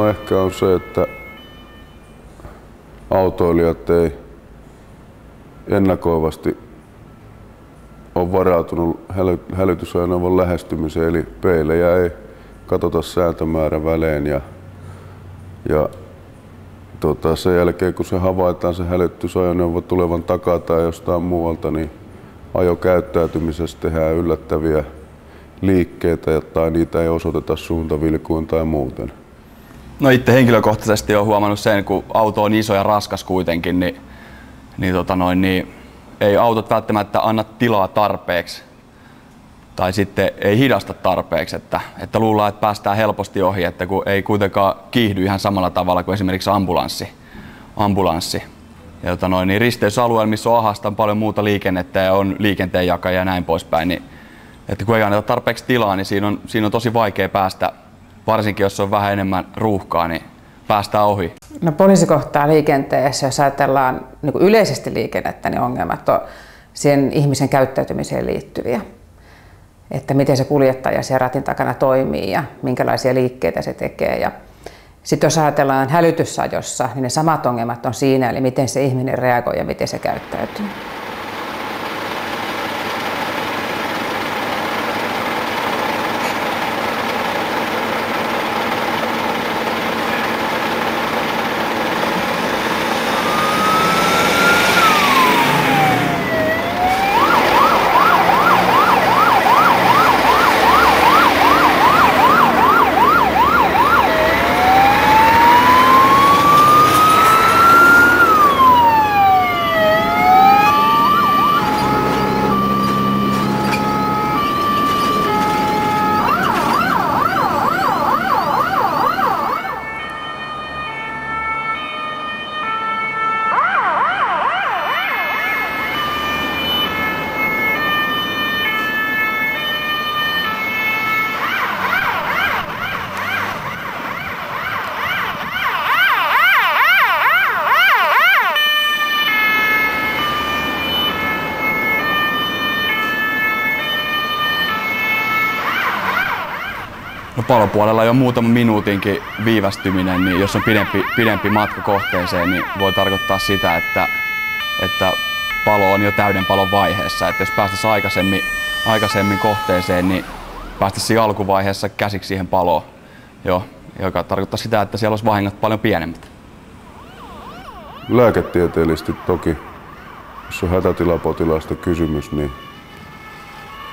ehkä on se, että autoilijat ei ennakoivasti ole varautunut hälytysajoneuvon lähestymiseen, eli peilejä ei katsota sääntömäärän välein ja sen jälkeen kun se havaitaan se hälytysajoneuvo tulevan takaa tai jostain muualta, niin ajokäyttäytymisessä tehdään yllättäviä liikkeitä tai niitä ei osoiteta suuntavilkuun tai muuten. No itse henkilökohtaisesti olen huomannut sen, kun auto on iso ja raskas kuitenkin, niin ei autot välttämättä anna tilaa tarpeeksi tai sitten ei hidasta tarpeeksi, että luullaan, että päästään helposti ohi, että kun ei kuitenkaan kiihdy ihan samalla tavalla kuin esimerkiksi ambulanssi. Ja niin risteysalueella, missä on ahasta, on paljon muuta liikennettä ja on liikenteenjakaja ja näin poispäin, niin että kun ei anneta tarpeeksi tilaa, niin siinä on tosi vaikea päästä, varsinkin jos on vähän enemmän ruuhkaa, niin päästään ohi. No poliisikohtaa liikenteessä, jos ajatellaan niin kuin yleisesti liikennettä, niin ongelmat on siihen ihmisen käyttäytymiseen liittyviä. Että miten se kuljettaja siellä ratin takana toimii ja minkälaisia liikkeitä se tekee. Ja sitten jos ajatellaan hälytysajossa, niin ne samat ongelmat on siinä, eli miten se ihminen reagoi ja miten se käyttäytyy. No palopuolella jo muutaman minuutinkin viivästyminen, niin jos on pidempi matka kohteeseen, niin voi tarkoittaa sitä, että palo on jo täyden palon vaiheessa. Että jos päästäisiin aikaisemmin kohteeseen, niin päästäisiin alkuvaiheessa käsiksi siihen paloon, joka tarkoittaa sitä, että siellä olisi vahingot paljon pienemmät. Lääketieteellisesti toki, jos on hätätilapotilaasta kysymys, niin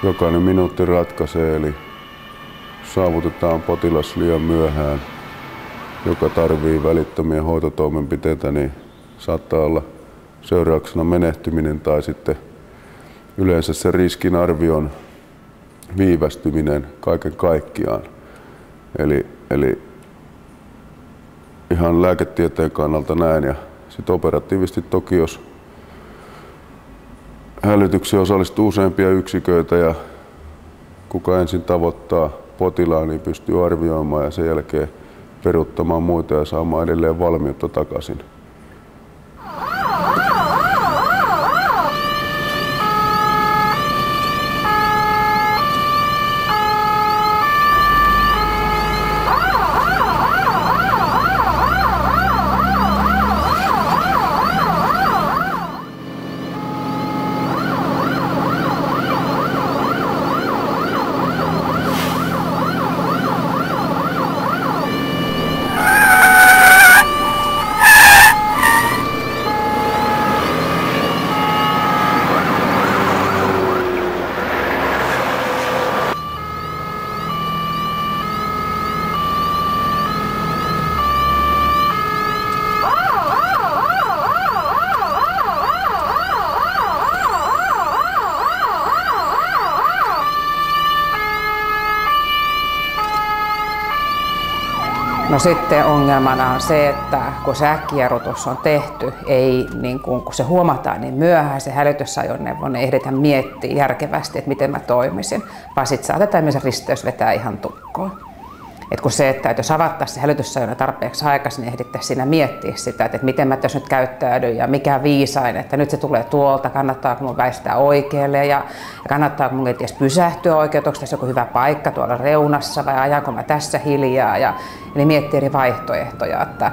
jokainen minuutti ratkaisee, eli saavutetaan potilas liian myöhään, joka tarvitsee välittömiä hoitotoimenpiteitä, niin saattaa olla seurauksena menehtyminen tai sitten yleensä se riskinarvion viivästyminen kaiken kaikkiaan. Eli ihan lääketieteen kannalta näin. Ja sitten operatiivisesti toki, jos hälytyksiin osallistuu useampia yksiköitä ja kuka ensin tavoittaa potilaan, niin pystyy arvioimaan ja sen jälkeen peruuttamaan muita ja saamaan edelleen valmiutta takaisin. No sitten ongelmana on se, että kun se äkkijarrutus on tehty, kun se huomataan niin myöhään, se hälytysajoneuvon ei ehditä miettiä järkevästi, että miten mä toimisin, vaan sitten saatetaan myös risteys vetää ihan tukkoon. Et kun se, että jos avattaisiin se hälytyssajona tarpeeksi aikaisin, niin ehdittäisiin siinä miettiä sitä, että miten mä tässä nyt käyttäydyn ja mikä viisain, että nyt se tulee tuolta, kannattaako mun väistää oikealle ja kannattaako mun edes pysähtyä oikein, onko tässä joku hyvä paikka tuolla reunassa vai ajanko mä tässä hiljaa ja eli miettiä eri vaihtoehtoja. Että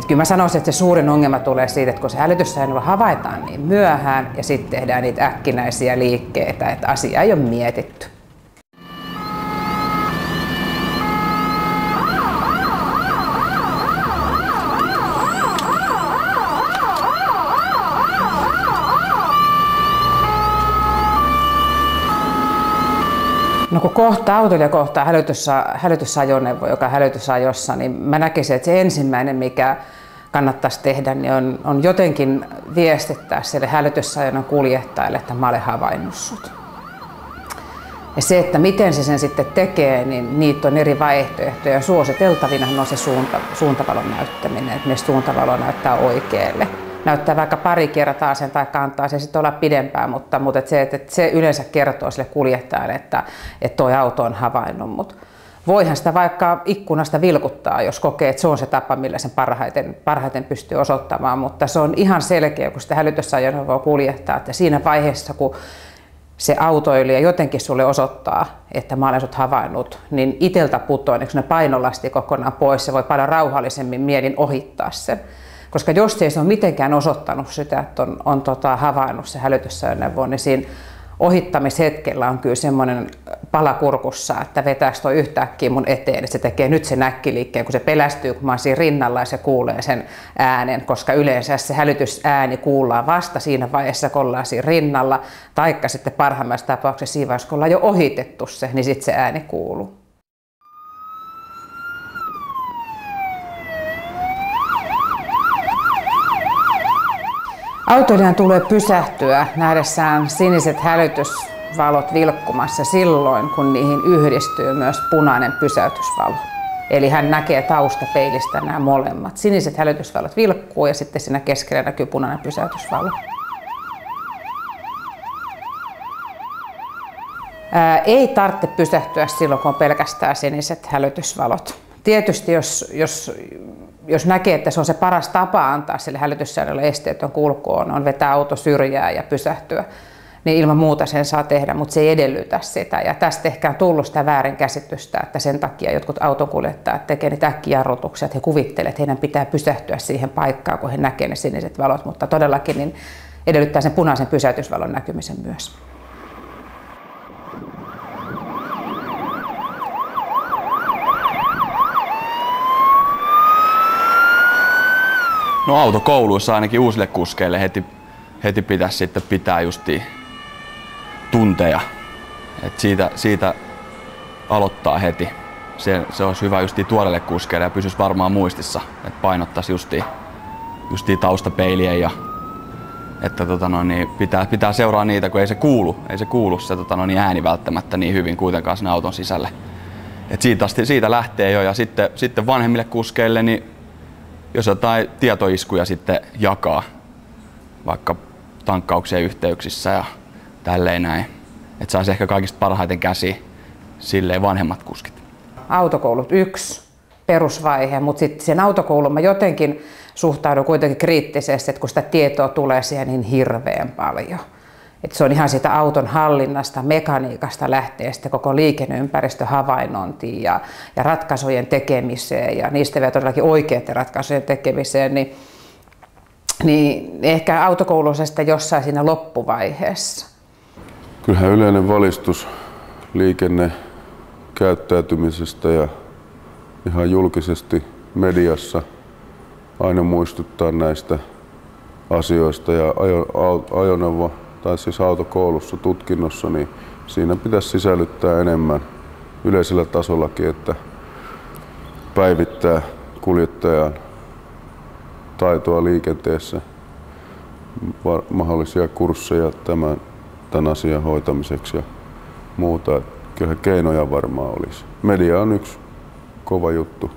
kyllä mä sanoisin, että se suurin ongelma tulee siitä, että kun se hälytyssajona havaitaan niin myöhään ja sitten tehdään niitä äkkinäisiä liikkeitä, että asia ei ole mietitty. No kun kohta autoilija kohtaa hälytysajoneuvo, joka on hälytysajossa, niin mä näkisin, että se ensimmäinen, mikä kannattaisi tehdä, niin on jotenkin viestittää sille hälytysajoneuvon kuljettajalle, että mä olen havainnut sut. Ja se, että miten se sen sitten tekee, niin niitä on eri vaihtoehtoja. Suositeltavina on se suuntavalon näyttäminen, että myös suuntavalo näyttää oikealle. Näyttää vaikka pari kertaa sen tai kantaa se sitten olla pidempään, mutta se yleensä kertoo sille kuljettajalle, että tuo auto on havainnut. Mutta voihan sitä vaikka ikkunasta vilkuttaa, jos kokee, että se on se tapa, millä sen parhaiten pystyy osoittamaan, mutta se on ihan selkeä, kun sitä hälytysajoneuvoa kuljettaa, että siinä vaiheessa, kun se autoilija jotenkin sulle osoittaa, että mä olen sut havainnut, niin iteltä putoaa, niin kun ne painolasti kokonaan pois, se voi paljon rauhallisemmin mielin ohittaa sen. Koska jos ei se ole mitenkään osoittanut sitä, että on havainnut se hälytysajoneuvo, niin siinä ohittamishetkellä on kyllä semmoinen pala kurkussa, että vetääkö toi yhtäkkiä mun eteen, että se tekee nyt sen äkkiliikkeen, kun se pelästyy, kun mä oon siinä rinnalla ja se kuulee sen äänen, koska yleensä se hälytysääni kuullaan vasta siinä vaiheessa, kun ollaan siinä rinnalla, taikka sitten parhaimmassa tapauksessa siinä vaiheessa, kun ollaan jo ohitettu se, niin sitten se ääni kuuluu. Autoilijan tulee pysähtyä nähdessään siniset hälytysvalot vilkkumassa silloin, kun niihin yhdistyy myös punainen pysäytysvalo. Eli hän näkee taustapeilistä nämä molemmat. Siniset hälytysvalot vilkkuu ja sitten siinä keskellä näkyy punainen pysäytysvalo. Ei tarvitse pysähtyä silloin, kun on pelkästään siniset hälytysvalot. Tietysti jos näkee, että se on se paras tapa antaa sille hälytyssäännölle esteetön kulku on vetää auto syrjää ja pysähtyä, niin ilman muuta sen saa tehdä, mutta se ei edellytä sitä. Ja tästä ehkä on tullut sitä väärinkäsitystä, että sen takia jotkut autonkuljettajat tekevät niitä äkkijarrutuksia, että he kuvittelevat, että heidän pitää pysähtyä siihen paikkaan, kun he näkevät ne siniset valot, mutta todellakin niin edellyttää sen punaisen pysäytysvalon näkymisen myös. No autokouluissa ainakin uusille kuskeille heti pitäisi sitten pitää justiin tunteja. Et siitä aloittaa heti. Se olisi hyvä justiin tuoreille kuskeille ja pysyisi varmaan muistissa, että painottaisi justiin taustapeilien ja että pitää seuraa niitä, kun ei se kuulu se ääni välttämättä niin hyvin kuitenkaan sinne auton sisälle. Et siitä lähtee jo ja sitten vanhemmille kuskeille niin jos jotain tietoiskuja sitten jakaa vaikka tankkauksien yhteyksissä ja tälleen näin, että saisi ehkä kaikista parhaiten käsiin silleen vanhemmat kuskit. Autokoulut yksi perusvaihe, mutta sitten sen autokoulun mä jotenkin suhtaudun kuitenkin kriittisesti, että kun sitä tietoa tulee siihen niin hirveän paljon. Että se on ihan siitä auton hallinnasta, mekaniikasta lähtee sitten koko liikenneympäristön havainnointiin ja ratkaisujen tekemiseen ja niistä vielä todellakin oikeiden ratkaisujen tekemiseen, niin ehkä autokoulussa sitten jossain siinä loppuvaiheessa. Kyllähän yleinen valistus liikennekäyttäytymisestä ja ihan julkisesti mediassa aina muistuttaa näistä asioista ja ajoneuvo tai siis autokoulussa, tutkinnossa, niin siinä pitäisi sisällyttää enemmän yleisellä tasollakin, että päivittää kuljettajan taitoa liikenteessä, mahdollisia kursseja tämän asian hoitamiseksi ja muuta. Kyllä keinoja varmaan olisi. Media on yksi kova juttu.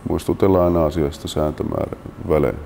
Muistutellaan aina asiasta sääntömäärän välein.